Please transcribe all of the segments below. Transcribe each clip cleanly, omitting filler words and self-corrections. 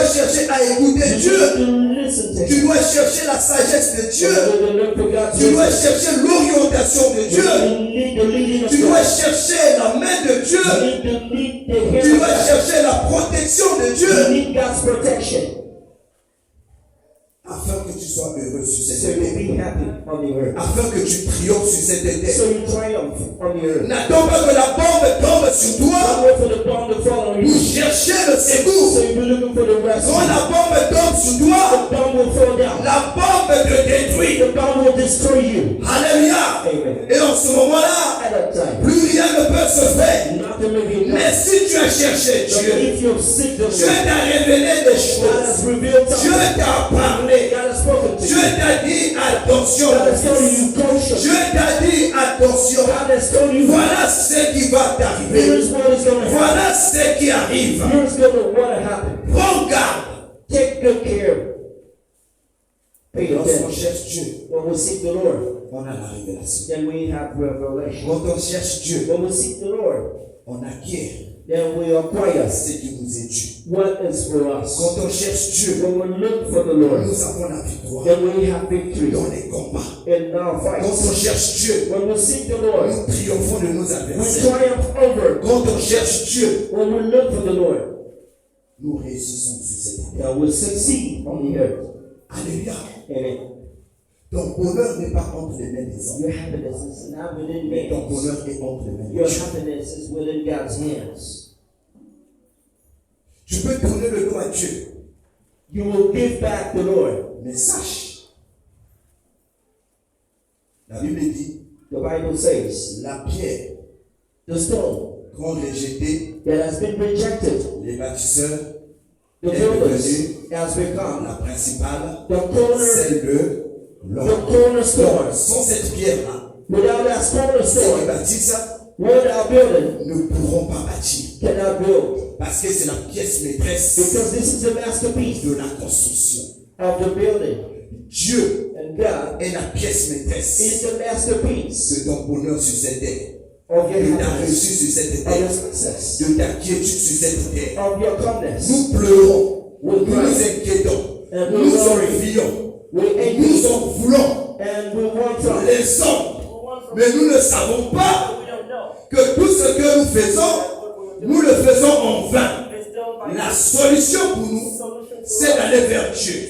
chercher à écouter Dieu. Tu dois chercher la sagesse de Dieu. Tu dois chercher l'orientation de Dieu. Tu dois chercher la main de Dieu. Tu dois chercher la protection de Dieu. Afin que tu sois heureux sur cette terre. Afin que tu triomphes sur cette terre. N'attends pas que la bombe tombe sur toi. Vous cherchez le secours. Quand la bombe tombe sur toi, la bombe te détruit. Alléluia. Et en ce moment-là, plus rien ne peut se faire. Mais si tu as cherché Dieu, Dieu t'a révélé des choses. Dieu t'a parlé. Dieu t'a dit attention. Dieu t'a dit attention. Voilà ce qui va t'arriver. Voilà ce qui arrive. Prends garde. Take good care. Lorsqu'on cherche Dieu, When we seek the Lord, on a la révélation. then we have revelation. Quand on cherche Dieu, When we seek the Lord, on acquiert then we acquire ce qui nous est dû. what is for us. Quand on cherche Dieu, When we look for the Lord, nous avons la victoire then we have victory dans les combats. in our Quand on fights. cherche Dieu, When we seek the Lord, nous triomphons de nos we adversaires. triumph over. Quand on cherche Dieu, When we look for the Lord, nous réussissons sur cette terre. then we succeed on the earth. Alléluia. Amen. Ton bonheur n'est pas entre les mains des hommes, Your happiness is not within mais ton man's. bonheur est entre les mains de Your Dieu. happiness is within God's hands. Tu peux tourner le dos à Dieu, You will give back the Lord. mais sache, la Bible dit, The Bible says, la pierre the stone qu'ont rejetée that has been rejected, les bâtisseurs the est builders, devenue has become la principale, the celle de l'homme. cornerstone. Sans cette pierre-là, Without that ceux qui cornerstone, bâtissent without building, ne pourront pas bâtir. cannot build. Parce que c'est la pièce maîtresse Because this is the masterpiece de la construction. of the building. Dieu And God est la pièce is maîtresse the masterpiece de ton bonheur sur cette terre, of your de ta happiness, réussite sur cette of terre, your success, de ta quiétude sur cette terre. of your calmness. Nous pleurons, We nous nous cry, inquiétons, and nous we worry, envions, we nous envy, en voulons and we want from. les hommes. Mais nous ne savons pas que tout ce que nous faisons, nous le faisons en vain. La solution pour nous, c'est d'aller vers Dieu.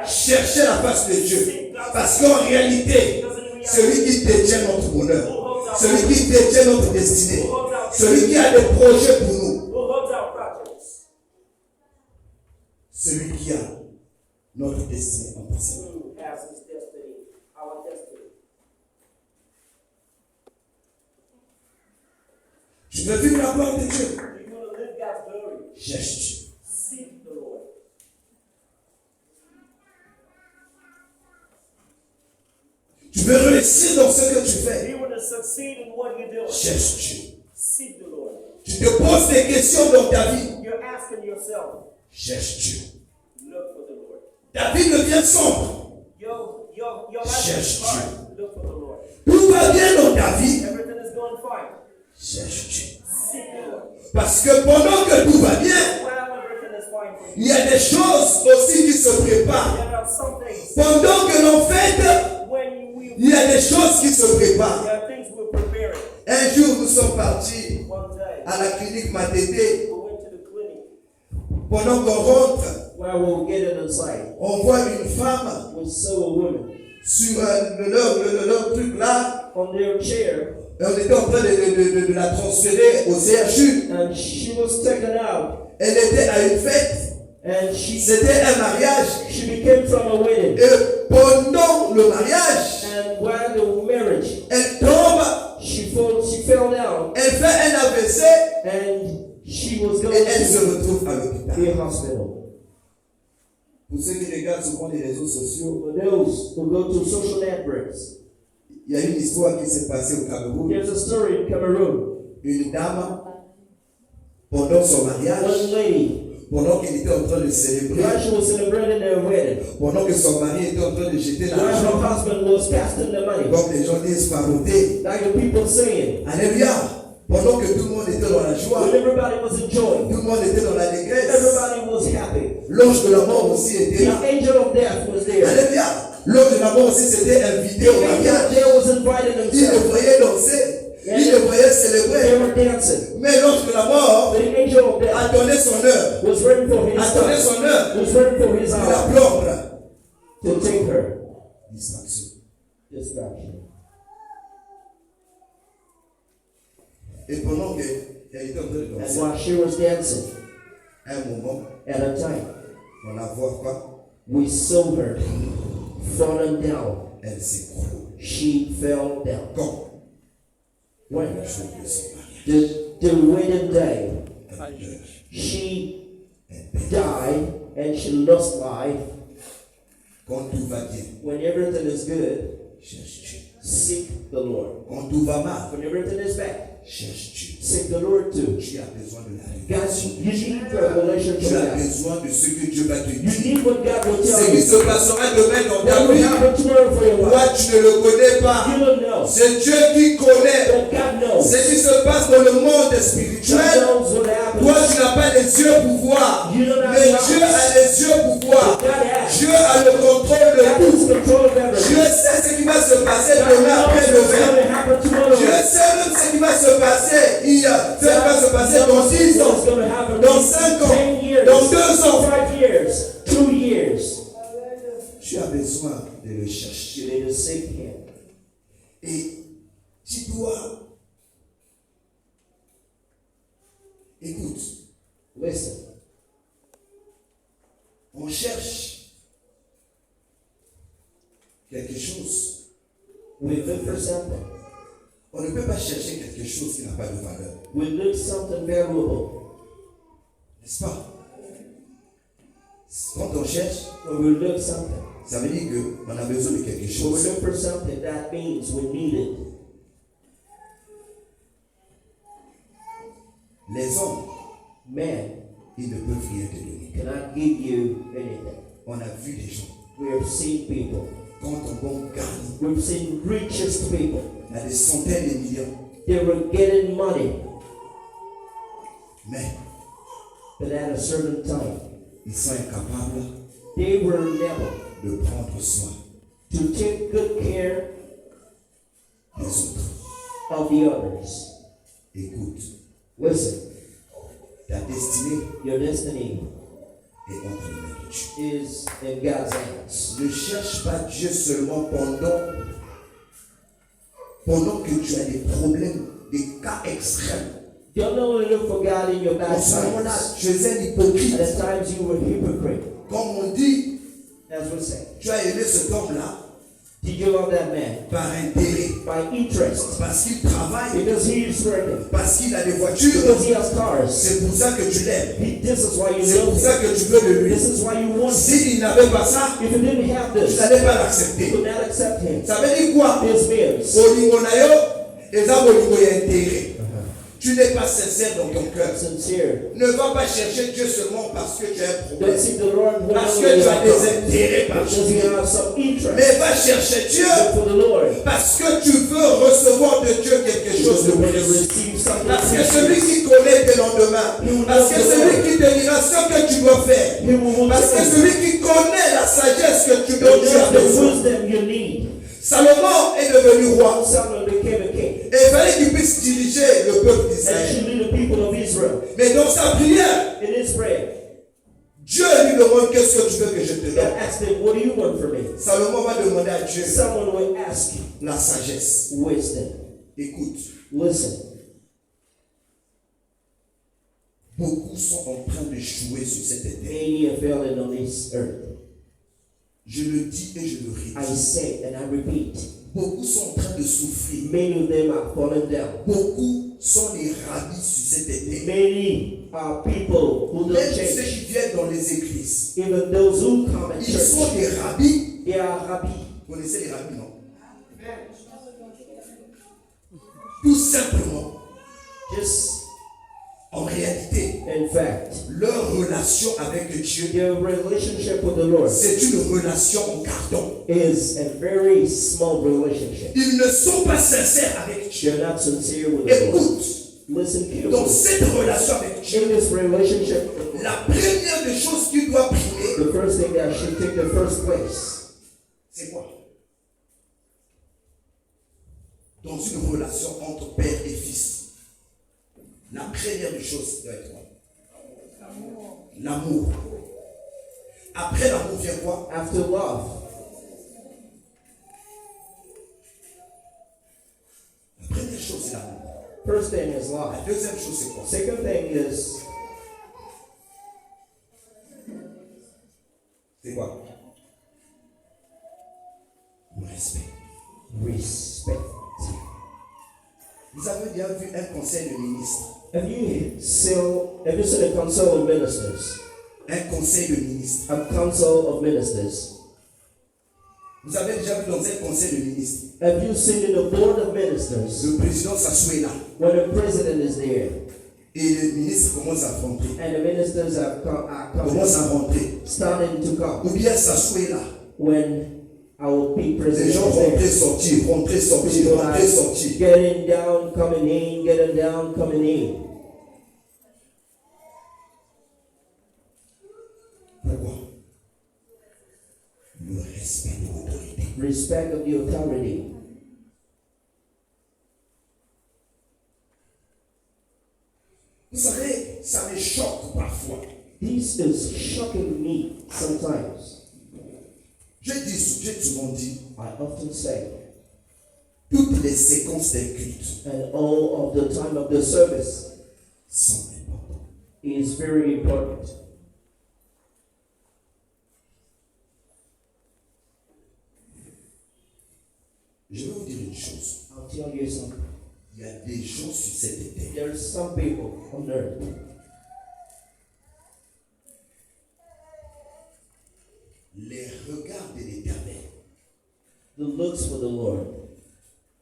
Chercher la face de Dieu. Parce qu'en réalité, celui qui détient notre bonheur, celui qui détient notre destinée, celui qui a des projets pour nous, celui qui a notre destinée en passé. Tu veux vivre la gloire de Dieu? Cherche Dieu. Tu veux réussir dans ce que tu fais? Cherche Dieu. Tu te poses des questions dans ta vie? Cherche Dieu. Ta vie devient sombre. Cherche Dieu. Tout va bien dans ta vie? Cherche Dieu. Parce que pendant que tout va bien, il y a des choses aussi qui se préparent. Pendant que l'on fête, il y a des choses qui se préparent. Un jour, nous sommes partis à la clinique Matete. Pendant qu'on rentre, on voit une femme sur leur truc là. On their chair, Et on était en train de la transférer au CHU. and she was taken out, Elle était à une fête. and C'était un mariage. she became from a wedding. Et pendant le mariage, And while the marriage, elle tombe, she fell down, elle fait un AVC and she was going et elle se to retrouve à l'hôpital. the hospital. Pour ceux qui regardent souvent les réseaux sociaux, For those who go to social networks, il y a une histoire qui s'est passée au Cameroun. there's a story in Cameroon. Une dame, pendant son mariage, One lady, pendant qu'elle était en train de célébrer, while she was celebrating their wedding, pendant que son mari était en train de jeter while her l'argent, husband was casting the money, comme les gens disent, faroter. like the people saying, Alléluia. Pendant que tout le monde était dans la joie, when everybody was enjoying, tout le monde était dans l'allégresse, everybody was happy. l'ange de la mort aussi était là. The angel of death was there. Alléluia. L'ange de la mort aussi s'était invité The au angel mariage. of death was invited Il le himself. voyait danser. Il le voyait They célébrer. were dancing. Mais l'ange de la mort But the angel of death attendait son heure. was ready for his Attendait time. son heure. Was ready for his Il la hour plombe. to take her. Distraction. Distraction. Et pendant qu'elle était en train de And danser, while she was dancing, à un moment, at a time, on la voit quoi? we saw her falling down. Elle s'écroule. She fell down. Quand? When? Le jour de son mariage. The wedding day, Elle meurt. she Elle perd. died and she lost life. Quand tout va bien, When everything is good, cherche Dieu. seek the Lord. Quand tout va mal, When everything is bad, cherche Dieu. seek the Lord too. Tu as besoin de la Guys, révélation. you need revelation Tu from as God. besoin de ce que Dieu va te You dire. need what God will Ce tell qui you. se passera demain dans ta What will vie, happen tomorrow for your toi life? tu ne le connais pas. You don't know. C'est Dieu qui connaît But God knows. ce qui se passe dans le monde God spirituel. knows what Toi happens. tu n'as pas les yeux pour voir, You don't have mais the Dieu eyes. a les yeux pour voir. God has. Dieu a le contrôle de God tout. has control of Dieu everything. sait ce qui va se passer God demain knows après what's going demain. to happen tomorrow. Dieu sait même ce qui va se passer hier, ce qui va se passer dans 10 What's ans, going to happen dans 5 ans, 10 years, dans 2 ans. 5 years, 2 years. Tu as besoin de le chercher. You need to seek Him. Et tu dois. Écoute, Listen, on cherche quelque chose. we look for something. On ne peut pas chercher quelque chose qui n'a pas de valeur. We look something valuable. N'est-ce pas? Quand on cherche, When we look something, ça veut dire qu'on a besoin de quelque when we chose. look for something, that means we need it. Les hommes, Man ils ne peuvent rien te donner. cannot give you anything. On a vu des gens, We have seen people. quand on bon gagne, We've seen richest people. il y a des centaines de millions. They were getting money, Mais but at a certain time, ils sont incapables they were never de prendre soin to take good care des autres. of the others. Écoute, Listen, ta destinée your destiny est entre les mains de Dieu. is in God's hands. Ne cherche pas Dieu seulement pendant que tu as des problèmes, des cas extrêmes. Don't only look for God in your bad En ce moment-là, times. tu es un hypocrite. At times you were hypocrite. Comme on dit, As we say. tu as aimé cet homme-là Did you love that man? par intérêt, By interest. parce qu'il travaille, Because he is working. parce qu'il a des voitures. Because he has cars. C'est pour ça que tu l'aimes. This is why you C'est pour love ça him. que tu veux de lui. This is why you want him. S'il n'avait pas ça, If you didn't have tu this, n'allais pas you l'accepter. would not accept him. Ça veut dire quoi? This means Bolingo na yo, eza bolingo ya intérêt. Tu n'es pas sincère dans ton cœur. sincere. Ne va pas chercher Dieu seulement parce que tu as un Don't problème. seek the Lord when Parce you que tu as have des God. intérêts Because partout. you have some interest. Mais va chercher Dieu Look for the Lord. parce que tu veux recevoir de Dieu quelque chose Because de you want to précieux. receive something Parce que precious. celui qui connaît tes lendemains, parce que celui qui te dira ce que tu dois faire, He will parce que tell you. celui qui connaît la sagesse que tu dois He knows faire the besoin. wisdom you need. Salomon est devenu roi Solomon became a king. et il fallait qu'il puisse diriger le peuple And d'Israël. she lead the people of Israel. Mais dans sa prière, In his prayer, Dieu lui demande qu'est-ce que tu veux que je te God donne. asked him, what do you want from me? Salomon va demander à Dieu Someone will ask you la sagesse. wisdom. Écoute, Listen, beaucoup sont en train de jouer sur cette terre. many are failing on this earth. Je le dis et je le I répète. say and I repeat, Beaucoup sont en train de souffrir. many of them are falling down. Beaucoup sont des rabbis sur cette terre. Many are people who don't Même ceux change. qui viennent dans les églises, Even those who come at ils sont church, des rabbis. they are happy. Vous connaissez les rabbis, non? Tout simplement, Just en réalité, in fact, leur relation avec Dieu, their relationship with the Lord c'est une relation en carton. is a very small relationship. Ils ne sont pas sincères avec Dieu. They're not sincere with the Lord. Écoute, Listen dans carefully. cette relation avec Dieu, In this relationship, la première des choses qu'il doit prier, first place. C'est quoi? Dans une relation entre père et fils, la première des choses doit être quoi? L'amour. Après l'amour vient quoi? After love. La première chose, c'est l'amour. First thing is love. La deuxième chose, c'est quoi? Second thing is C'est quoi? Le respect. respect. Vous avez déjà vu un conseil de ministre? Have you seen a council of ministers? Un conseil de ministre. A council of ministers. Vous avez déjà vu dans un conseil de ministre? Have you seen in the board of ministers? Le président s'assoit là. When the president is there Et le ministre commence à rentrer. and the ministers are Commence à rentrer. starting to come. Ou bien s'assoit là. When our big Les president gens is there. rentrer, sortir, rentrer, sortir, People rentrer, are sortir. getting down, coming in, getting down, coming in. Pourquoi? Le respect de l'autorité. Respect of the authority. Vous savez, ça me choque parfois. This is shocking me sometimes. J'ai souvent dit, I often say, toutes les séquences des cultes and all of the time of the service sont importantes. is very important. Je vais vous dire une chose. I'll tell you something. Il y a des gens sur cette terre. There's some people on earth. Les regards de l'Éternel The looks for the Lord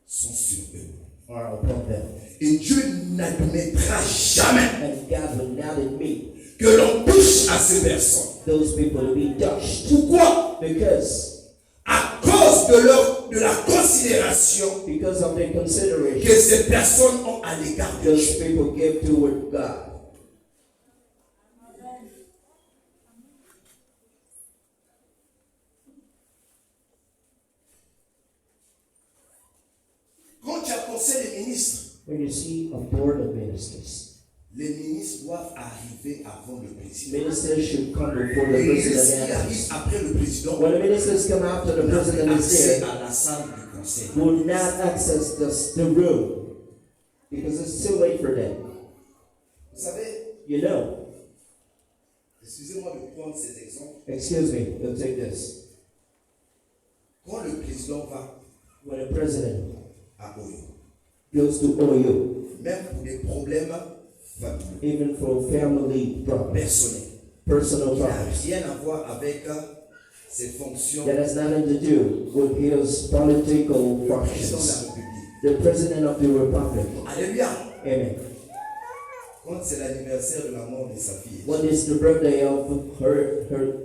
sont sur eux. are upon them. Et Dieu n'admettra jamais And God will not admit que l'on touche à ces personnes. those people to be touched. Pourquoi? Because À cause de la considération of the consideration que ces personnes ont à l'égard de those Dieu. people give toward God. Quand tu as conseil des ministres, When you see a board of ministers, les ministres doivent arriver avant le président. ministers should come before the Les ministres qui president. arrivent après le président When the ministers come after the president n'ont is accès there, à la salle du conseil. will not access the room because it's too late for them. Vous savez, You know, excusez-moi de prendre ces exemples. excuse me, you'll take this. Quand le président va When a president à Oyo, goes to OU, même pour des problèmes familiaux, even for family problems, personnels, personal qui n'a problems, rien à voir avec ses fonctions that has nothing to do with his political de président de la functions. République. The president of the republic. Alléluia. Amen. Quand c'est l'anniversaire de la mort de sa fille, When is the birthday of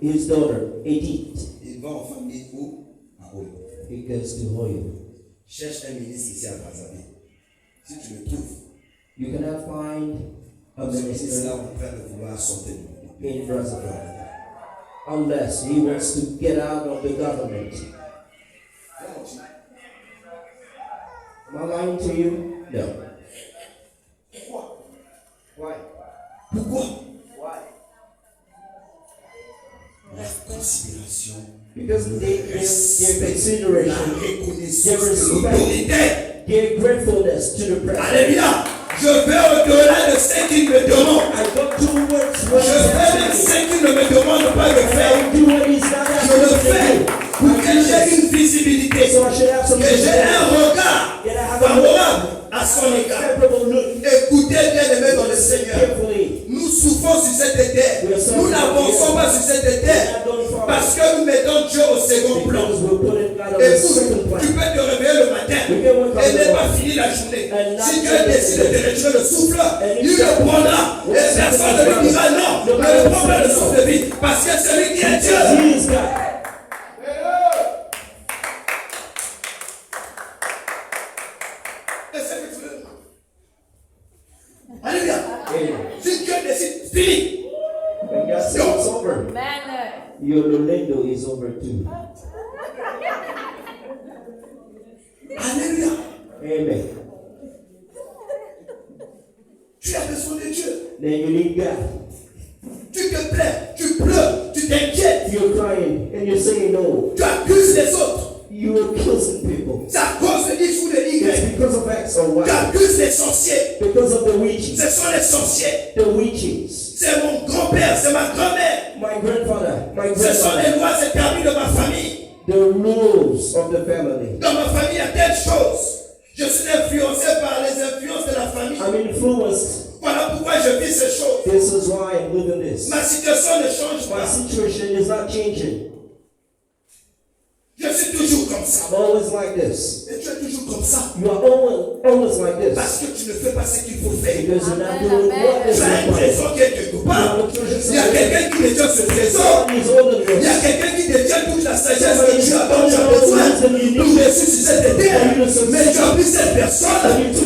his daughter, Edith? il va en famille ou à Oyo. He goes to OU. Cherche un ministre ici à Brazzaville. Si tu le trouves, You cannot find a ce ministre minister là en train de vouloir sortir du in Brazil unless he wants to get out of the government. Am I lying to you? No. Pourquoi? Why? Pourquoi? Why? La considération, Because their la consideration, reconnaissance their de respect, l'autorité. their gratefulness to the president. Alléluia. Je vais au-delà de ce qu'il me demande. I go towards what Je fais de he's ce qu'il ne me demande pas de faire. I do what he's not Je le asking me fais to do. pour que j'ai une visibilité. So I should have some Que j'ai un regard Yet I have a favorable à son égard. favorable look. Écoutez bien aimés dans le Seigneur. Carefully. Nous souffrons sur cette terre. Nous n'avançons pas sur cette terre parce que nous mettons Dieu au second plan. Because we're putting God on the second Écoute, plan. tu peux te réveiller le matin et ne pas finir la journée. Si Dieu décide de te retirer le souffle, il le prendra. Et personne ne lui dira non. Ne le prends pas le souffle de vie parce que celui qui est Dieu. He is God. Alléluia. Amen. Si Dieu décide, fini. When God says it's over, Amen. Your Rolando is over too. Alléluia. Amen. Tu as besoin de Dieu. Then you need God. Tu te plains, tu pleures, tu t'inquiètes. You're crying and you're saying no. Tu accuses les autres. You're accusing people. C'est à cause de X ou de Y. It's because of X or Tu Y. accuses les sorciers. Because of the witches. Ce sont les sorciers. The witches. C'est mon grand-père, c'est ma grand-mère. My grandfather. My Ce sont les grandfather. lois établies de ma famille. The rules of the family. Dans ma famille, il y a telle chose. Je suis influencé par les influences de la famille. I'm influenced. Voilà pourquoi je vis ces choses. This is why I'm living this. Ma situation ne change My pas. situation is not changing. Je suis toujours comme ça. I'm always like this. Et tu es toujours comme ça. You are always like this. Parce que tu ne fais pas ce qu'il faut faire. Because you're not doing what is Tu as required. l'impression qu'il y a quelque part. Il y a quelqu'un qui détient ce trésor. He's older than Il y a us. quelqu'un qui détient toute la sagesse que tu as, dont tu as besoin pour réussir sur cette terre. Mais tu as pris cette personne, tu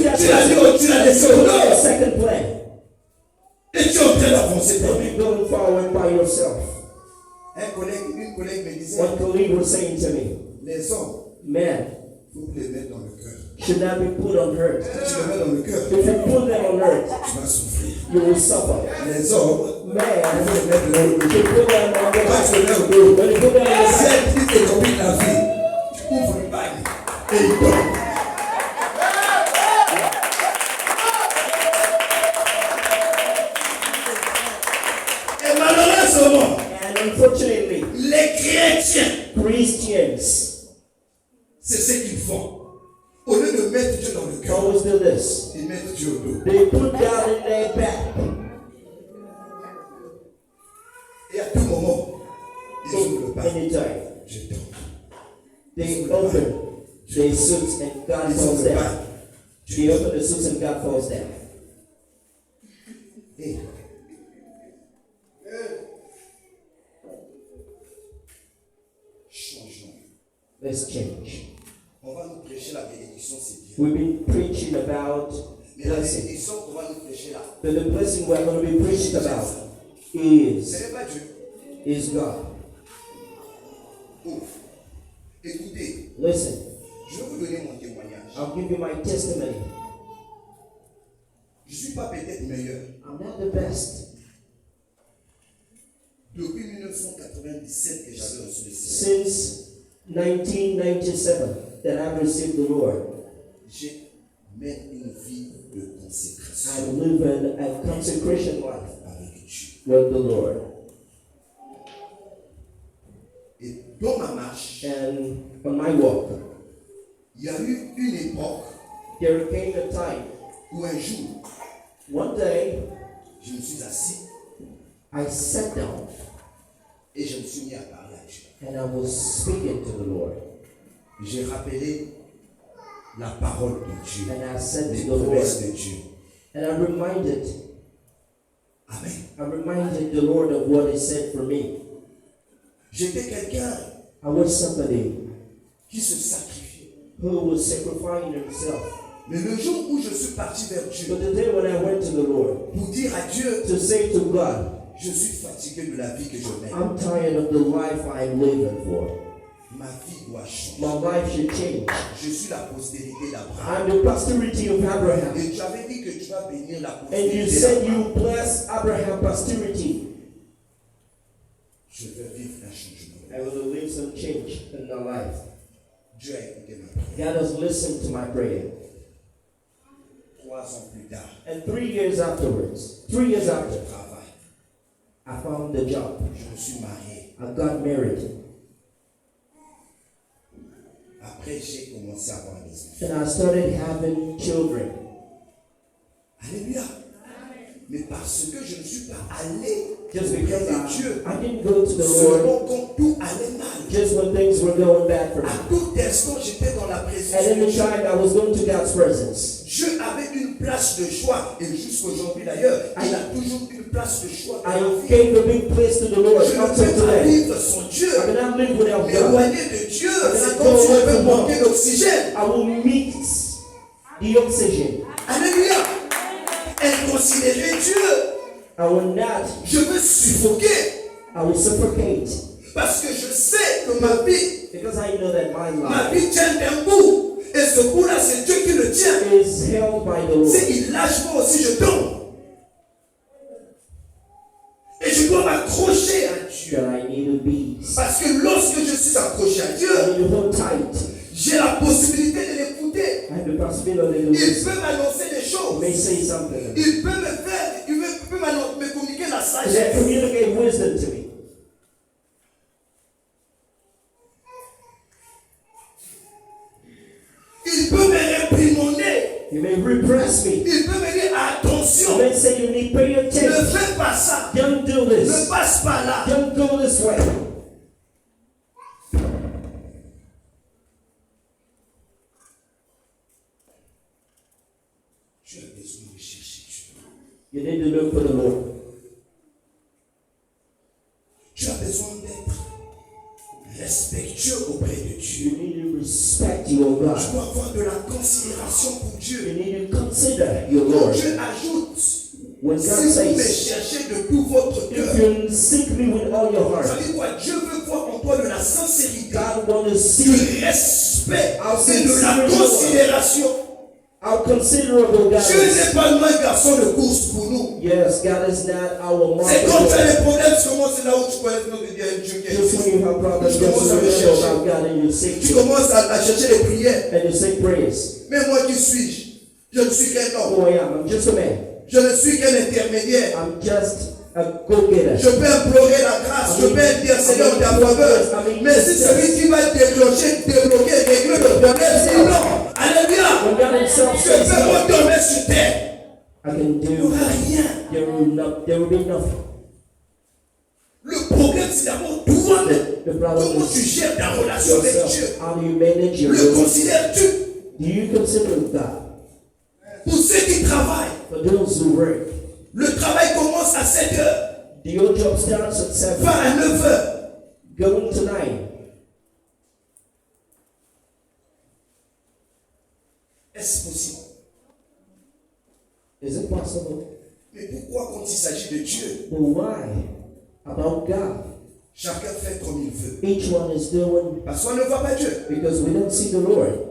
l'as laissé au A nord. second plan. Et tu es en train d'avancer pour Don't lui. be going forward by yourself. Une collègue me disait, One colleague was saying to me, les hommes, man, il faut les mettre dans le cœur. should not be put on hurt. Si tu les mets dans le cœur, If you put them on hurt, tu vas souffrir. you will suffer. Les hommes, Man, il faut les mettre dans le if you cœur. put them on the Quand tu back, les mets au dos, when you put them on the si back, elle dit tes copines la vie, tu ouvres le bail et il tombe. Et malheureusement, and unfortunately, les chrétiens, Christians c'est ce qu'ils font. Au lieu de mettre Dieu dans le cœur, always do this. ils mettent Dieu au dos. They put God in their back. Et à tout moment, ils ouvrent le bail. Anytime. Je tombe. They open their suits and God Ils falls ouvrent le down. bail. They open the suits and God falls down. Et changeons. Let's change. On va nous prêcher la bénédiction, c'est bien. We've been preaching about Mais la blessing. bénédiction qu'on va nous prêcher là, But the blessing we're going to be preaching about ce is n'est pas Dieu. God. Oh. Écoutez, Listen, je vais vous donner mon témoignage. I'll give you my testimony. Je ne suis pas peut-être meilleur. I'm not the best. Depuis 1997 que j'avais reçu le Seigneur, Since 1997 that I've received the Lord, j'ai mené une vie de I consécration live a consecration life avec Dieu. with the Lord. Et dans ma marche, And on my walk, il y a eu une époque there came a time, où un jour, one day, je me suis assis I sat down et je me suis mis à parler à Dieu. and I was speaking to the Lord. J'ai rappelé la parole de Dieu, And I said les to the promesses Lord, de Dieu. and I reminded the Lord of what He said for me. J'étais quelqu'un I was somebody qui se sacrifiait. who was sacrificing himself. Mais le jour où je suis parti vers Dieu But the day when I went to the Lord pour dire à Dieu, to say to God, je suis fatigué de la vie que je mène. I'm tired of the life I'm living for. Ma vie doit changer. My life should change. Je suis la postérité d'Abraham. I'm the posterity of Abraham. Et tu avais dit que tu vas bénir la And you postérité said d'Abraham. you bless Abraham's posterity. Je veux vivre un changement. I will live some change in my life. Dieu a écouté ma prière. God has listened to my prayer. 3 ans plus tard, And 3 years afterwards, 3 years after, je travaille. I found the job. Je me suis marié. I got married. Après, j'ai commencé à avoir des enfants. And I started having children. Alléluia. Mais parce que je ne suis pas allé Just auprès because de Dieu, I didn't go to the Lord seulement quand tout allait mal. just when things were going bad for me. À tout instant, j'étais dans la présence And in de the Dieu. time I was going to God's presence. Dieu avait une place de choix, et jusqu'aujourd'hui d'ailleurs, il a toujours une place de choix dans I la vie. gave a big place to the Lord Je ne until peux pas today. vivre sans Dieu. I cannot live without God. M'éloigner de Dieu, c'est comme si je veux manquer d'oxygène. I will mix the oxygen. Alléluia. Inconsidérer Dieu. I will not, Je veux suffoquer. I will suffocate. Parce que je sais que ma vie, because I know that my ma life vie tient d'un bout. Et ce bout-là, c'est Dieu qui le tient. is held by the Lord. S'il lâche, moi aussi je tombe. Et je dois m'accrocher à Dieu. That I need to be. Parce que lorsque je suis accroché à Dieu, I need to hold tight. j'ai la possibilité de l'écouter. I have the possibility to Il listen. peut m'annoncer des He choses. may say something. Il peut me communiquer la He can sagesse. communicate wisdom to me. Il peut me réprimander. He may repress me. Il peut me dire attention. He may say you need to pay Ne attention. fais pas ça. Don't do Ne this. passe pas là. Don't go this way. Tu as besoin de chercher Dieu. You need to look for the Lord. Tu as besoin d'être respectueux auprès de Dieu. You need to respect your God. Tu dois avoir de la considération pour You Dieu. need to consider your Quand Lord. Dieu ajoute, When God si vous me says, cherchez de tout votre cœur, if you seek me with all your ça heart, veut dire quoi? Dieu veut voir en toi de la sincérité, God wants to du see respect et de la considération. how considerable God Dieu is. n'est pas un garçon de course pour nous. Yes, God is not our C'est quand tu as market. des problèmes, c'est là où tu connais notre Dieu qui Just when existe. you have problems, Tu just commences à me remember chercher. about God and you seek Tu Him. commences à chercher les prières. And you say prayers. Mais moi qui suis-je? Je ne suis qu'un homme. Who I am, I'm just a man. Je ne suis qu'un intermédiaire. I'm just a go-getter. Je peux implorer la grâce, je peux intercéder en ta faveur. Mais si celui qui va débloquer, régler le problème, c'est non. Alléluia. When God Himself Je says peux no, retomber sur terre. I can Il n'y do, aura rien. there will be nothing. Le problème, c'est d'abord toi-même. The problem Comment tu is gères ta relation avec Dieu? yourself. How do you manage your Le relationship? considères-tu? Do you consider God? Pour ceux qui travaillent, For those who work, le travail commence à 7 heures, your job starts at 7, va à 9 heures. going to 9. Est-ce possible? Is it possible? Mais pourquoi quand il s'agit de Dieu, But why? About God. chacun fait comme il veut? Each one is doing Parce qu'on ne voit pas Dieu. because we don't see the Lord.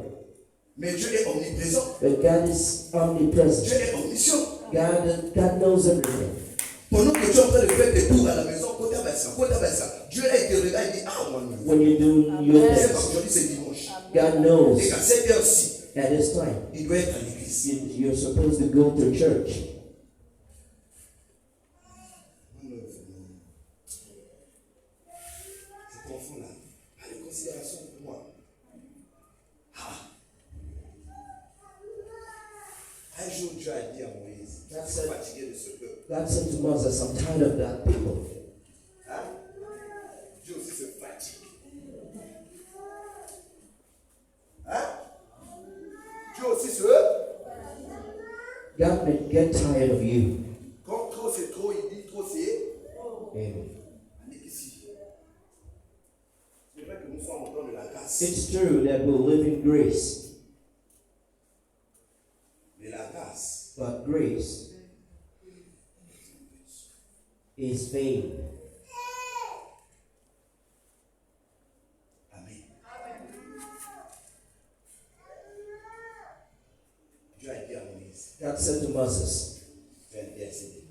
Mais Dieu est omniprésent. But God is omnipresent. Dieu est omniscient. God knows everything. Pendant que tu es en train de faire des tours à la maison, côté à ça, Dieu a été regardé et dit, ah, moi, When you do your c'est pas things, aujourd'hui, c'est dimanche. God knows Et qu'à cette heure-ci, at His time. il doit être à l'église. You're supposed to go to church. Cet enfant-là a des considérations pour moi. Ah. Un jour, Dieu a dit à Moïse, je suis fatigué de ce peuple. God said to Moses, I'm tired of that people. Hein? Dieu aussi se fatigue. Hein? Dieu aussi se... God may get tired of you. Quand trop c'est trop, il dit trop c'est... Amen. Allez ici. C'est vrai que nous sommes en temps de la grâce. It's true that we live in grace, Mais la grâce, but grace is vain. amen. Dieu a dit à Moïse, God said to Moses, tu as intercédé.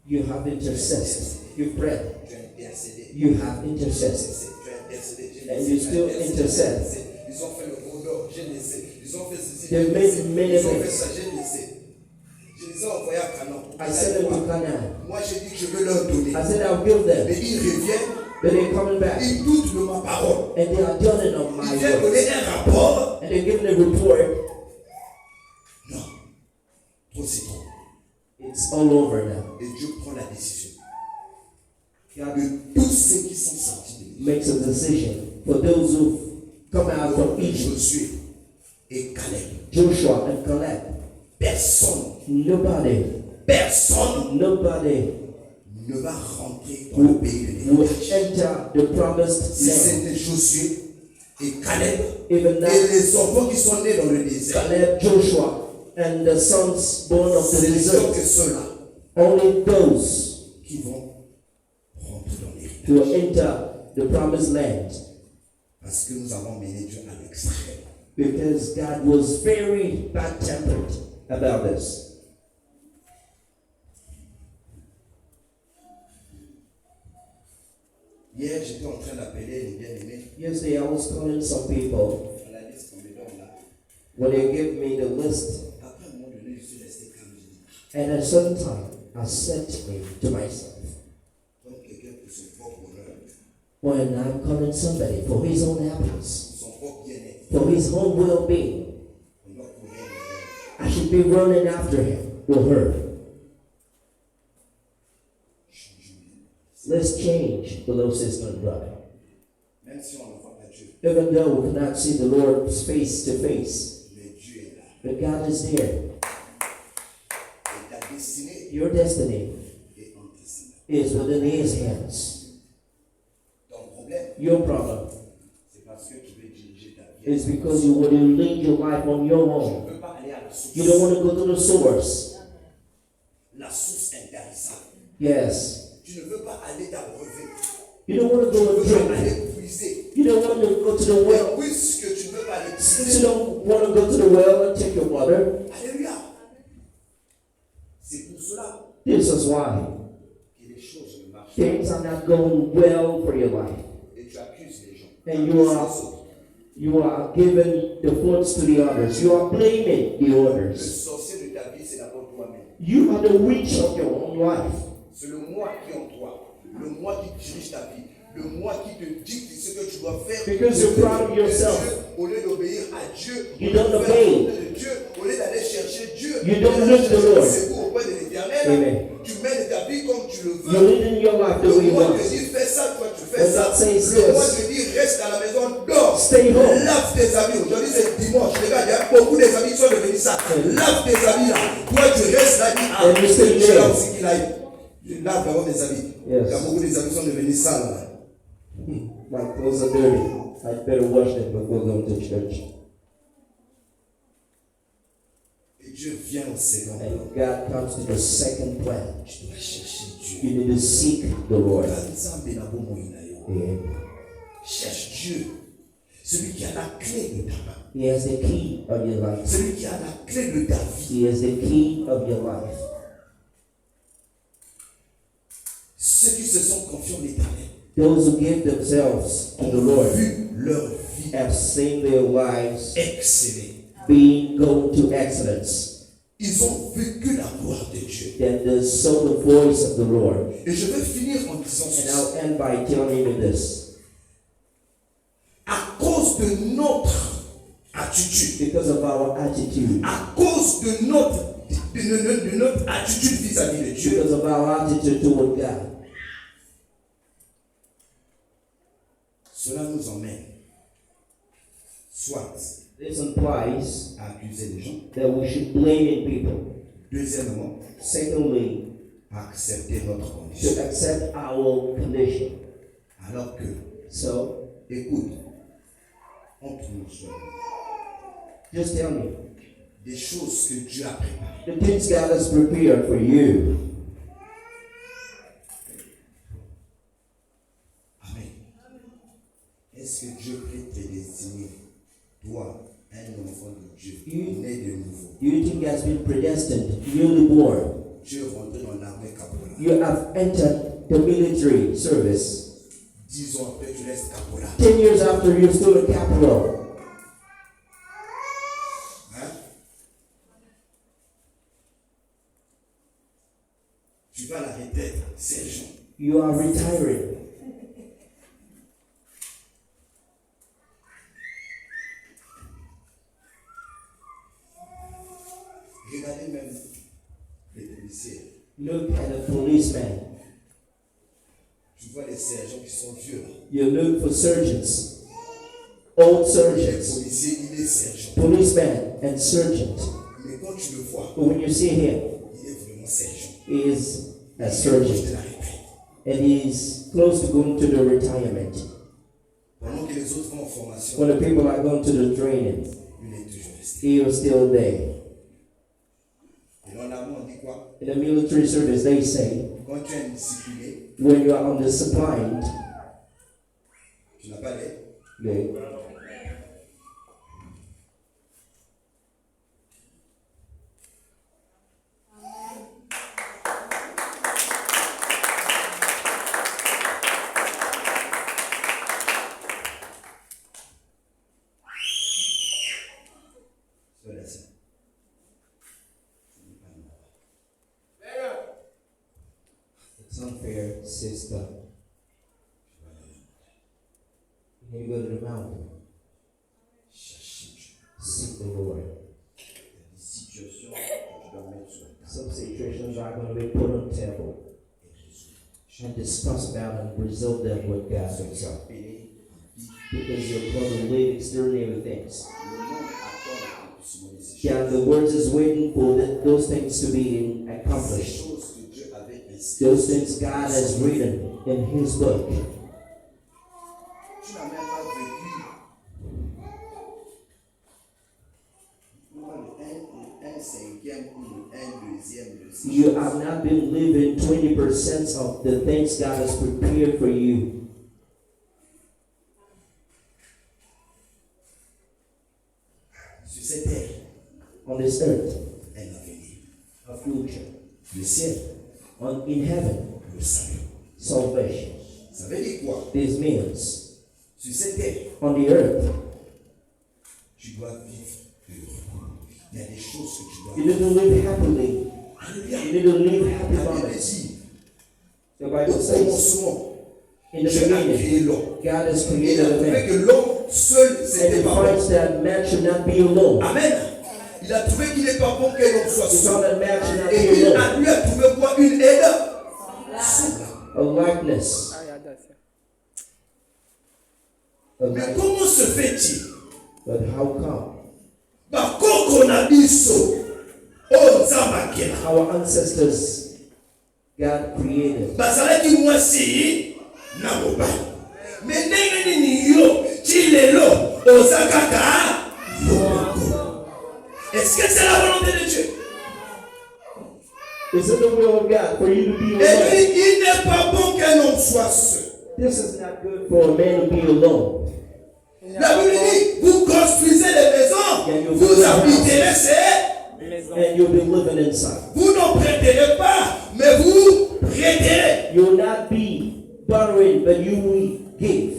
you have intercessed. You prayed. Tu as intercédé. You have intercessed. Tu as intercédé. And you still intercede. Ils ont fait le gros d'or, j'ai laissé. Ils ont fait ceci, They j'ai made laissé. many Ils ont fait things. ça, j'ai laissé. Je les ai envoyés à Canaan. I said it to Canaan. Moi, j'ai dit que je veux leur donner. I said I'll give Mais them. ils reviennent, But they're coming back. ils doutent de ma parole. And they are doubting on my Ils viennent word. donner un rapport. And they're giving a report. Non, trop c'est trop. It's all over now. Et Dieu prend la décision. God De tous ceux qui sont sortis de makes a decision for those who come out from Egypt. Josué et Caleb. Joshua and Caleb. Personne Nobody ne va rentrer dans le pays de will l'Éternel. enter the promised Si land. c'était Josué et Caleb Even et now, les enfants qui sont nés dans le désert, Caleb, Joshua, and the sons born of the ce ne sont que desert. ceux-là Only those qui vont rentrer dans l'héritage. who will enter the promised land. Parce que nous avons mené Dieu à l'extrême. Because God was very bad-tempered about this. Hier, j'étais en train d'appeler les bien-aimés. Yesterday, I was calling some people. On a dit ce qu'on me donne là. When they give me the list, Après, à un moment donné, je suis resté calme. and at a certain time, I said to myself, Donc, quelqu'un pour son propre bonheur, when I'm calling somebody for his own happiness, son propre bien-être, for his own well-being, on doit courir derrière. I should be running after him or her. Let's change, beloved sister and brother. Même si on ne voit pas Dieu, Even though we cannot see the Lord face to face, mais Dieu est là. but God is there. Et ta destinée Your destiny est entre ses mains. is within His hands. Ton problème, Your problem c'est parce que tu veux diriger ta vie. is because you want to lead your life on your Tu own. ne veux pas aller à la source. You don't want to go to the source. La source intarissable. Yes. Tu ne veux pas aller t'abreuver. You don't want to Tu go ne and veux pas drink. aller puiser. You don't want to go to the Et well. puisque tu ne veux pas aller Since puiser, you don't want to go to the well and take your water, alléluia. C'est pour cela this is why que les choses ne marchent things are not going well for your life. pas. Et tu accuses les gens. And Tu accuses les autres. you are giving the faults to the others. You are blaming the Le others. sorcier de ta vie, c'est d'abord toi-même. You are the witch of your own life. C'est le moi qui est en toi. Le moi qui dirige ta vie. Le moi qui te dicte ce que tu dois faire. Because you're proud of yourself. Au lieu d'obéir à Dieu, You au lieu don't de faire obey. la volonté de Dieu, au lieu d'aller chercher Dieu, You don't d'aller look the chercher Lord. le secours auprès de l'Éternel, Amen. tu mènes ta vie comme tu le You're veux. living your life the Le way you moi want. te dit fais ça, toi tu fais When ça. God says Le moi yes. te dit reste à la maison, dors. Stay home. Lave tes habits. Aujourd'hui c'est dimanche. Regarde, il y a beaucoup des habits qui sont devenus ça. Lave tes habits là. Toi tu restes là. And you stay Tu there. là aussi qu'il aille. Je lave d'abord mes habits. Yes. Il y a beaucoup des habits qui sont devenus sales là. My clothes are dirty. I'd better wash them before going to church. Et Dieu vient au second plan. And God comes to the second plan. Tu dois chercher Dieu. You need to seek the Lord. Amen. Cherche Dieu. Celui qui a la clé de ta main. He has the key of your life. Celui qui a la clé de ta vie. He has the key of your life. Ceux qui se sont confiés en l'Éternel. Those who give themselves to the Ont Lord vu leur vie have seen their lives exceller. being going to excellence. Ils ont vécu la gloire de Dieu. Then they saw the voice of the Lord. Et je vais finir en disant And ceci. I'll end by telling you this. À cause de notre attitude, Because of our attitude. à cause de notre attitude vis-à-vis de Dieu, Because of our attitude toward God. cela nous emmène soit This implies à accuser les gens, that we should blame people. deuxièmement, Secondly, à accepter notre to condition. accept our condition. Alors que, So, écoute, entre nous seuls, just tell me, des choses que Dieu a préparées. the things God has prepared for you. Amen. Est-ce que Dieu peut te destiner, toi, un enfant de Dieu, né de nouveau? You think has been predestined, newly born. Dieu est rentré dans l'armée Capola. You have entered the military service. 10 ans après, tu restes Capola. 10 years after you're still a capital. Hein? Tu vas à la retraite, sergent. You are retiring. Regardez même les policiers. Look at a policeman. Tu vois les sergents qui sont vieux là. You look for surgeons. Old Les surgeons. policiers, il est sergent. Policeman and sergeant. Mais quand tu le vois, But when you see him, il est vraiment sergent. he is a Il est proche de surgeon. la retraite. And he's close to going to the retirement. Pendant que les autres vont en formation, When the people are going to the training, il est toujours resté. he is still there. Et dans l'armée, on dit quoi? In the military service, they say, Quand tu es indiscipliné, when you are undisciplined, n'as pas l'air. Mais it's unfair system. You go to the mountain. Seek the Lord. Some situations are going to be put on the table and discussed about and resolve them with God Himself. Because you're going to live extraordinary things. Yeah, the words is waiting for those things to be accomplished. Those things God has written in His book. You have not been living 20% of the things God has prepared for you. On this earth, a future. In heaven, salvation. This means on the earth, you need to live happily. You need to live happy moments. The Bible says, in the beginning, God has created a man. And He finds that man should not be alone. Amen. Il a trouvé qu'il n'est pas bon que l'homme soit seul. Et il lui a trouvé quoi? Une aide. A likeness. Mais comment se fait-il? But how come? Our ancestors, God created. Est-ce que c'est la volonté de Dieu? Is it the will of God for you to be alone? Et il n'est pas bon qu'un homme soit seul. This is not good for a man to be alone. La Bible dit, vous construisez des maisons, vous habiterez ces maisons. And you'll be living inside. Vous ne prêterez pas, mais vous prêterez. You will not be borrowing, but you will give.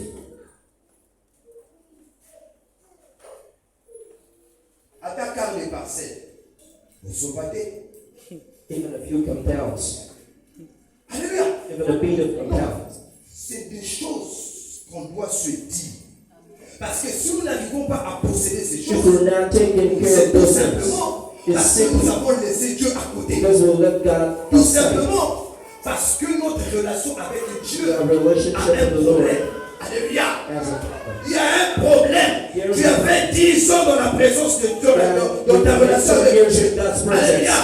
Attaquant les parcelles, vous sauvez. Even a few compounds. Alléluia. Even a beat of compounds. C'est des choses qu'on doit se dire. Parce que si nous n'arrivons pas à posséder ces choses, c'est tout simplement parce que nous avons laissé Dieu à côté. Tout simplement parce que notre relation avec Dieu a un problème. Alléluia. Il y a un problème. Tu as fait 10 ans dans la présence de Dieu, dans ta relation avec Dieu. Alléluia.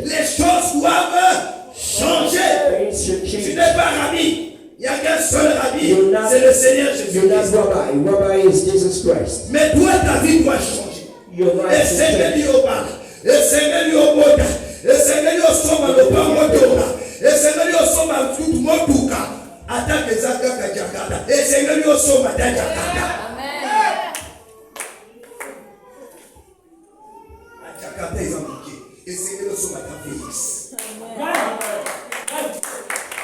Les choses doivent changer. Tu n'es pas rabbi. Il n'y a qu'un seul rabbi, c'est le Seigneur Jésus-Christ. Mais toi, ta vie doit changer. Et Seigneur lui au bas, et Seigneur lui au boda, et Seigneur lui au soma, le pain motora, et Seigneur lui au soma, tout motuka, attaque Zaka Kajakada, et Seigneur lui au soma, Kajakada. Kajakada est impliqué, et Seigneur lui au soma, Félix.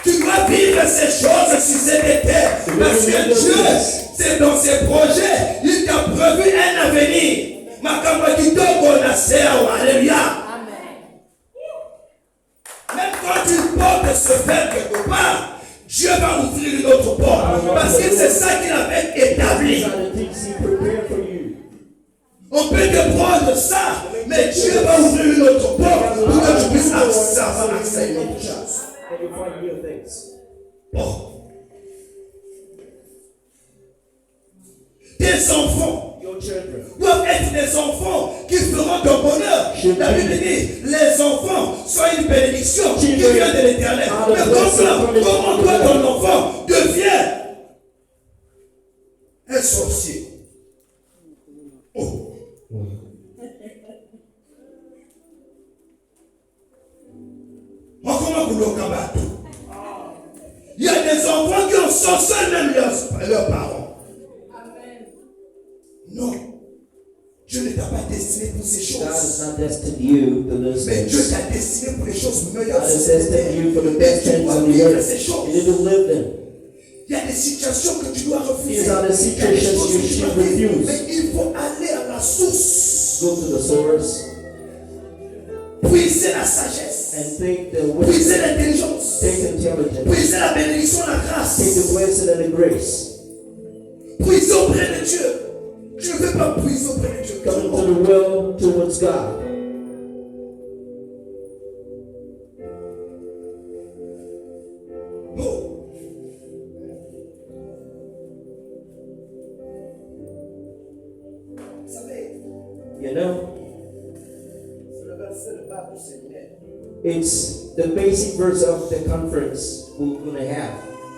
Tu dois vivre ces choses sur cette terre. Parce que Dieu, c'est dans ses projets, il t'a prévu un avenir. Alléluia. Même quand tu portes se faire quelque part, Dieu va ouvrir une autre porte. Parce que c'est ça qu'il avait établi. On peut te prendre ça, mais Dieu va ouvrir une autre porte pour que tu puisses accéder à une autre chose. And you find new things. Oh. Tes enfants doivent être des enfants qui feront ton bonheur. La Bible dit, les enfants sont une bénédiction qui vient de l'Éternel. Mais comment toi, ton enfant devient un sorcier? Oh. Il y a des enfants qui ont sorcier même leurs parents. Amen. Non. Dieu ne t'a pas destiné pour ces choses. God has not destined you for those Mais things. Dieu t'a destiné pour les choses meilleures. God has destined you for the best things on the earth. You need to live them. Il y a des situations que tu dois refuser. These are the situations you should refuse. Mais il faut aller à la source. Go to the source. Puiser la sagesse. And take the Puiser wisdom. l'intelligence. Take intelligence. Puiser la bénédiction, la grâce. Take the blessing and the grace. Puiser auprès de Dieu. Je ne veux pas puiser auprès de Dieu. Come into the will towards God. Oh. Vous savez, You know, c'est le verset de base du séminaire. it's the basic verse of the conference we're going to have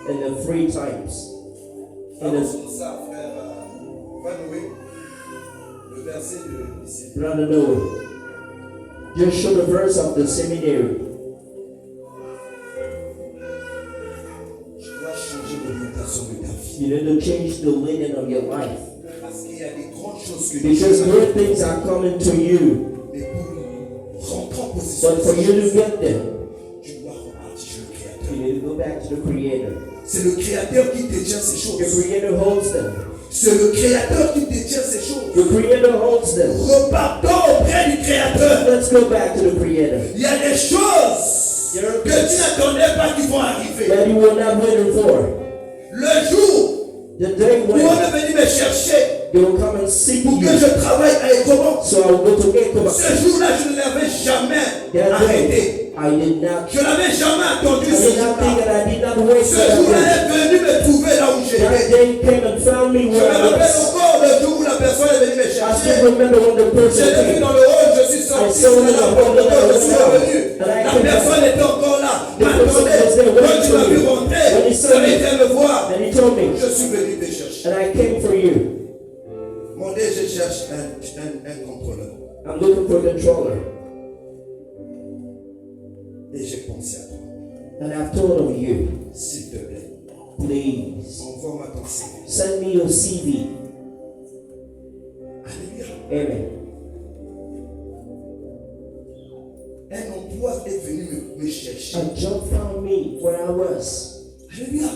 in the free times. In the, ça, frère Vanoué, le verset de ici. Brother Noah, just show the verse of the seminary. Tu dois changer l'orientation de ta vie. You need to change the linen of your life. Parce qu'il y a des grandes choses que Because great things are coming to you. Mais pour rentrer en position, But for you to get them, tu dois repartir chez le Créateur. you need to go back to the Creator. C'est le Créateur qui détient ces Your choses. Creator holds them. C'est le Créateur qui détient ces choses. Your Creator holds them. Repartons auprès du Créateur. Let's go back to the Creator. Il y a des choses que tu n'attendais pas qui vont arriver. That you were not waiting for. Le jour The day où on when est venu me chercher they will come and seek pour que you. je travaille à Ecobank, So I will go to Ecobank. ce jour-là, je ne l'avais jamais That arrêté. day, I did not. Je n'avais jamais attendu I ce did not think jour-là. and I did not wait Ce for that jour-là day. est venu me trouver là où That j'étais. day came and found me Je where me I rappelle was. encore le jour où la personne est venue me I chercher. still remember when the Je person l'ai vu came. dans le hall, je suis sorti, I saw him in the hall, je suis revenu. and I La came back. personne était encore là, The person was there m'attendait. Quand waiting tu for m'as vu me. rentrer, When he tu saw me, vient me voir. and he told me, Je suis venu te chercher. and I came for you. Mon Dieu, je cherche un contrôleur. I'm looking for a controller. Et j'ai pensé à toi. And I've thought of you. S'il te plaît, Please, envoie-moi ton CV. send me your CV. Alléluia. Amen. Un emploi est venu me chercher. A job found me where I was. Alléluia.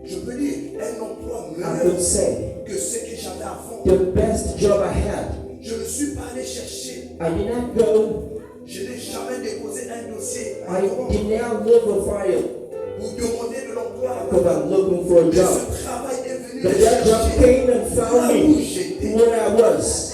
Je peux dire, un emploi I meilleur could say, que ce que j'avais avant. the best job I had. Je ne suis pas allé chercher. I did not go, Je n'ai jamais déposé un dossier I did not look for fire pour demander de l'emploi. because I'm looking for a Mais job. ce travail est venu But me that job chercher. came and found Là où me j'étais. where I was.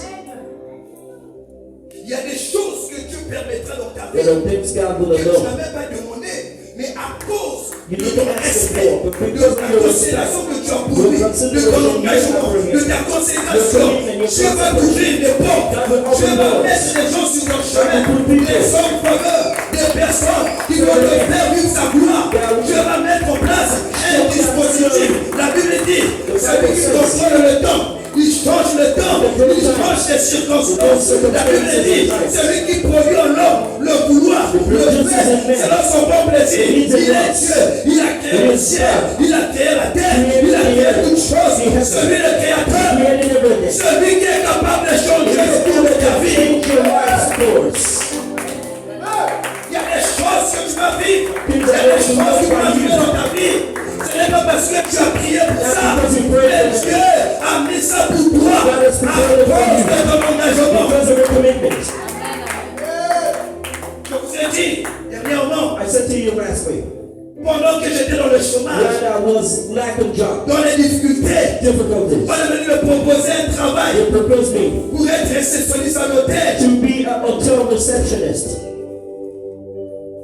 Il y a des choses que Dieu permettra dans ta vie There are things God will que tu allow. n'as même pas demandé, mais à cause You de need ton to ask respect, for, but de because ta of your considération que tu as pour your lui, de consideration ton you have engagement, for him, de ta consécration, your commitment, your Dieu va consideration. ouvrir des portes. God will Dieu open va doors. mettre des gens sur ton chemin, God will put people. des hommes faveurs, des personnes qui vont te faire vivre sa gloire. God will- Dieu va mettre en place un dispositif. La Bible dit, celui qui contrôle le temps, il change le temps, il change les circonstances. La Bible dit, celui qui produit en l'homme le vouloir, le fait, selon son bon plaisir. Il est Dieu, il a créé le ciel, il a créé la terre, il a créé toutes choses. Celui le créateur, Created everything. celui qui est capable de changer le cours de ta vie. Change your life's course. Il y a des choses que tu vas vivre, il y a des choses que tu vas vivre dans ta vie. Ce n'est pas parce que tu as prié pour ça, mais Dieu a mis ça pour toi à cause de ton engagement. Because of your commitment. Je vous ai dit dernièrement, I said to you last week, pendant que j'étais dans le chômage, when I was lack of job, dans les difficultés, difficulties, on est venu me proposer un travail they proposed me pour être réceptionniste en hôtel. to be an hotel receptionist.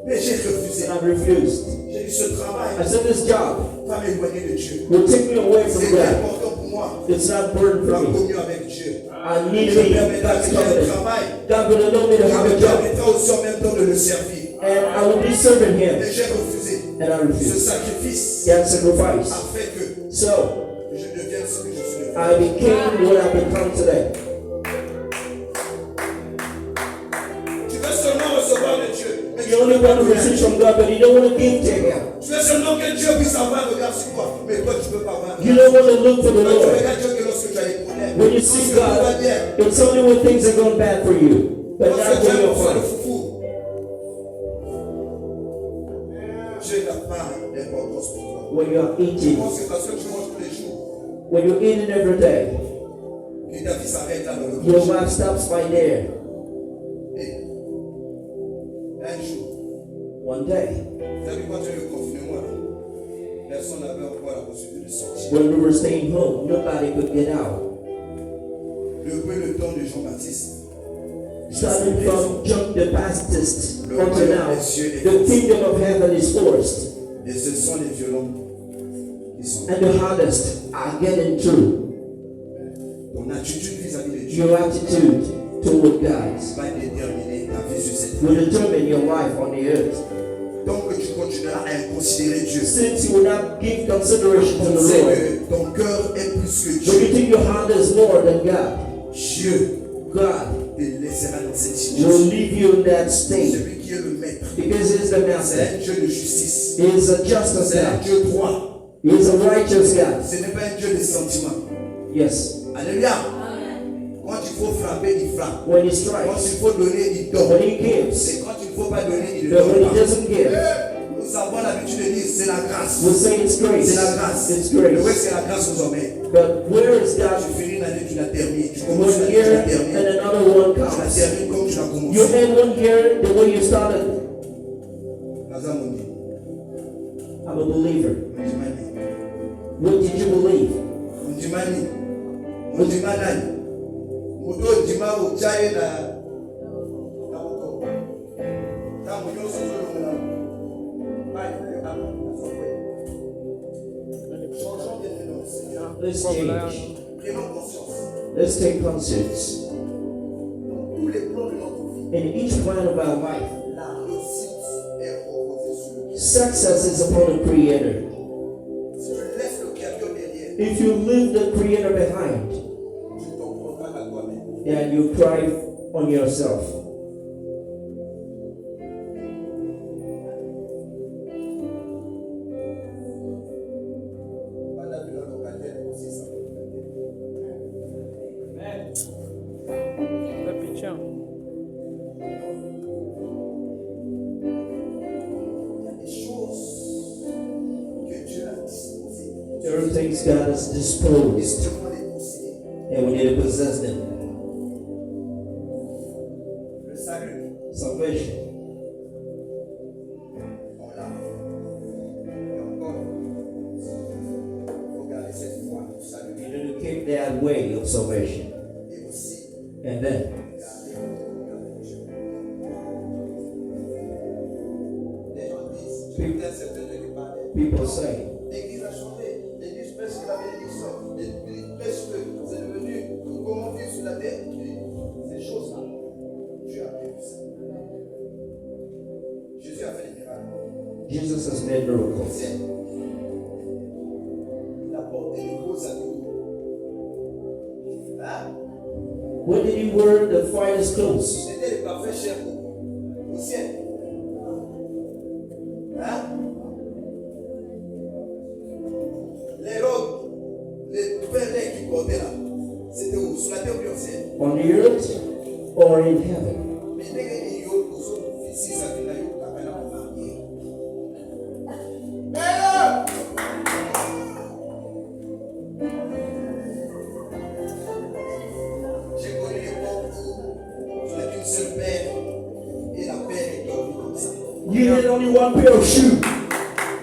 Mais j'ai refusé. And I refused. J'ai dit ce travail I said this job va m'éloigner de Dieu. will take me away from C'est God. important pour moi It's not burden de for me. communion avec Dieu. I need Je to be permettrai God's que j'ai un covenant. travail. God will allow me to Je have a me job, permettra aussi en même temps de le servir. and I will be serving Him. Mais j'ai refusé And I ce refused. sacrifice That sacrifice. a fait que So je devienne ce que je suis devenu. I became what I've become today. Tu veux seulement recevoir de Dieu, mais tu You only want to receive from God, but you don't want to give to Him. Tu veux seulement que Dieu puisse avoir un regard sur toi, mais toi tu peux pas avoir un regard. You don't want to look for the Toi tu Lord. regardes Dieu que lorsque tu as des problèmes. When you see God, it's only when things are going bad for you, but not Lorsque tu when as you're besoin de fine. foufou, Dieu n'a pas d'importance pour toi. When you're Je eating, pense que parce que tu manges tous les jours, when you're eating every day, que ta vie s'arrête là dans le your corps. wife stops by there. Et un jour, One day, vous avez vu quand il y a eu le confinement là, personne n'avait encore la possibilité de sortir. when we were staying home, nobody could get out. Le temps de Jean-Baptiste, Starting from John the Baptist until now, the kingdom of heaven is forced, et ce sont les violents qui sont. and the hardest are getting through. Ton attitude vis-à-vis de Dieu Your attitude toward God va déterminer ta vie sur cette terre. will determine your life on the earth. Donc que tu continueras à considérer Dieu. Since you will not give consideration to Tu the sais Lord, que ton cœur est plus que but you Dieu. think your heart is more than God, Dieu God te laissera dans cette will situation. leave you in that state Celui qui est le maître, because He is the c'est master. un Dieu de justice. He is a justice C'est un God. Dieu droit. He is a righteous God. Ce n'est pas un Dieu de sentiments. Yes. Alléluia. Quand il faut frapper, il frappe. When He Quand strikes, il faut donner, il donne. when He gives, Et quand il ne faut pas donner, il ne but when donne He pas. doesn't give, Nous avons l'habitude de dire c'est la grâce. we'll say it's grace. C'est la grâce. It's Le vrai, grace. c'est la grâce aux hommes. But where is God? Tu finis une année, tu la termines. Tu commences une One année, tu year la termines. and another one Tu la comes. termines comme tu l'as commencé. You end one year the way you started. Kaza Mondi. I'm a believer. Mondimani. What did you believe? Mondimani. Mondimanani. Moto ndima uchaye na moto. Ta munyo sozo lomuna. Bye. Changeons bien de nom, Seigneur. Let's change. Prenons conscience. Let's take conscience. Dans tous les plans de notre vie, In each plan of our life, la réussite est reposée sur le success is upon the Creator. Si tu laisses le Créateur derrière, If you leave the Creator behind, tu t'en prendras à toi-même. then you cry on yourself. Madame le locataire aussi, ça peut Il y a des choses que Dieu a disposées. There are things God has Et disposed, tu dois les posséder. and we need to possess them. Le salut, Salvation. on l'a. Et encore, il faut garder cette foi du salut. You need to keep that way of salvation. Et aussi, And then, garder le regard de Dieu. Les gens disent, tu es certain de ne pas être. people say, L'église a changé. L'église pêche la bénédiction. L'église pêche que c'est devenu comment vivre sur la terre. Ces choses-là, Dieu a fait ça. Jésus a fait des miracles. Jesus has made miracles. C'est- Il a porté les beaux habits. Hein? When did He wear the finest clothes? C'était les parfaits chers au ciel. Hein? Les robes, les perles qu'il portait là, c'était où? Sur la terre ou au ciel? On the earth or in heaven? Mais dès qu'il y a eu pour son fils, ça fait la yoke, la peine à marier. J'ai connu l'époque où tu n'as qu'une seule paire et la paire est dormie comme ça. You had only one pair of shoes,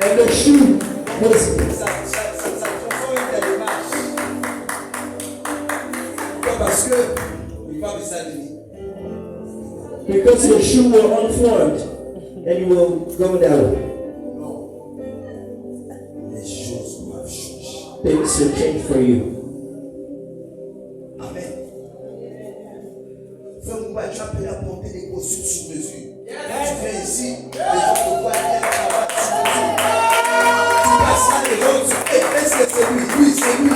and the shoe was Ça transforme ta démarche. Pourquoi? Parce que il va me s'aligner. because your shoe were unformed, and you will go down. Non. Les choses doivent changer. Things will change for you. Amen. Frère Mouba, tu as appelé à porter des costumes sur mesure. Tu viens ici, les gens te voient bien là-bas sur mesure. Tu passes là, les gens disent, hey, est-ce que c'est lui? Oui, c'est lui.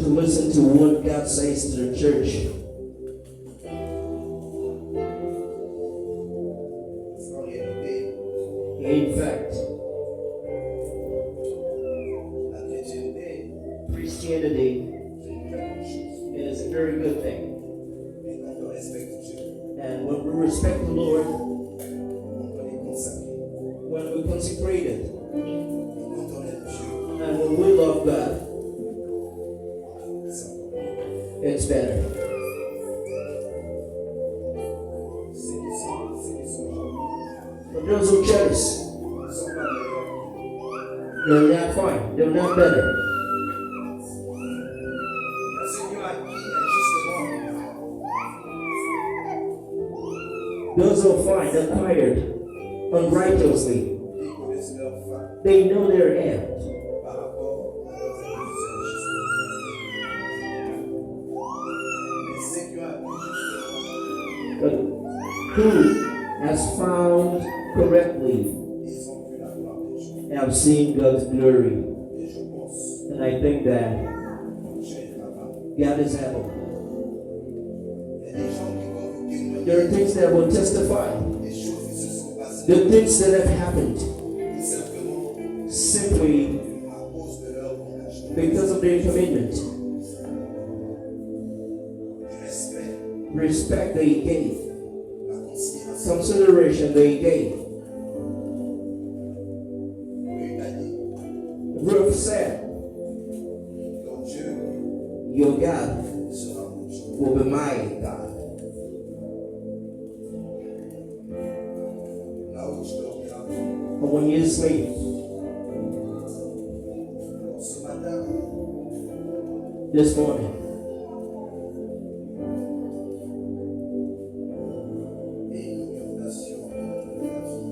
listen to what God says to the church. In fact, Christianity is a very good thing. And when we respect the Lord, when we consecrate it, and when we love God, it's better. But those who jealous, they're not fine, they're not better. Those who find acquired unrighteously, they know their end. But who has found correctly have seen God's glory. And I think that God is able. There are things that will testify. The things that have happened simply because of their commitment. Respect they gave. Consideration they gave. Ruth said, your God will be my God. But when you sleep, this morning,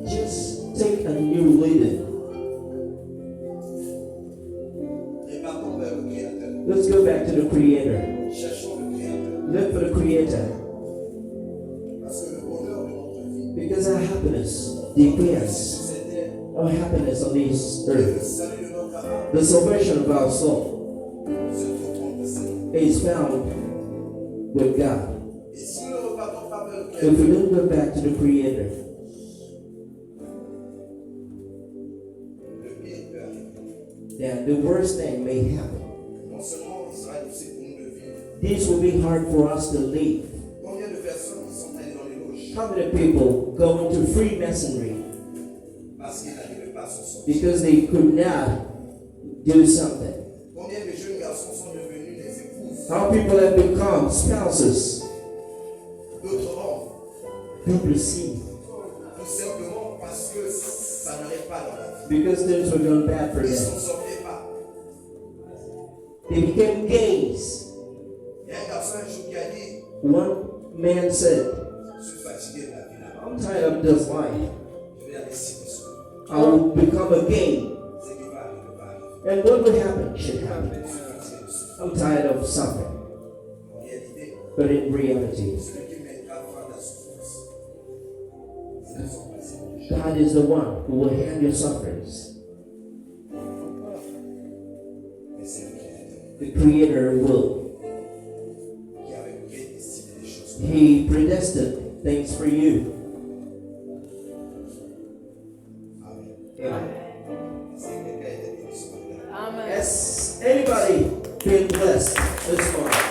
just take a new leading. Let's go back to the Creator. Look for the Creator. Because our happiness depends on happiness on this earth. The salvation of our soul is found with God. If we don't go back to the Creator, then the worst thing may happen. This will be hard for us to live. How many people go into Freemasonry because they could not do something? How people have become spouses, duplessis, because things were going bad for them. They became gays. One man said, I'm tired of this life. I will become a gay. And what will happen should happen. I'm tired of suffering. But in reality, God is the one who will hand your sufferings. The Creator will. He predestined things for you. Amen. Has anybody been blessed this morning?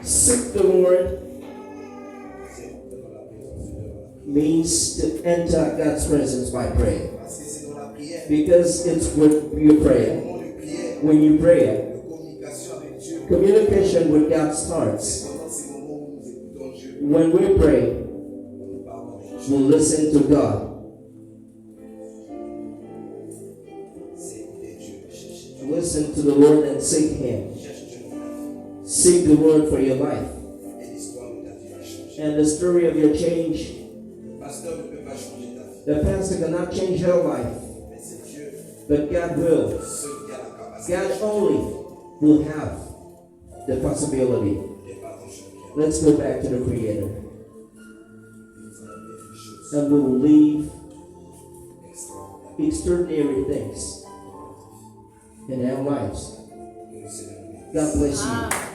Seek the Lord means to enter God's presence by prayer. Because it's what you pray. When you pray, communication with God starts. When we pray, we listen to God. Listen to the Lord and seek Him. Seek the Lord for your life. And the story of your change. The pastor cannot change your life, but God will. God only will have the possibility. Let's go back to the Creator. And we will live extraordinary things in our lives. God bless you.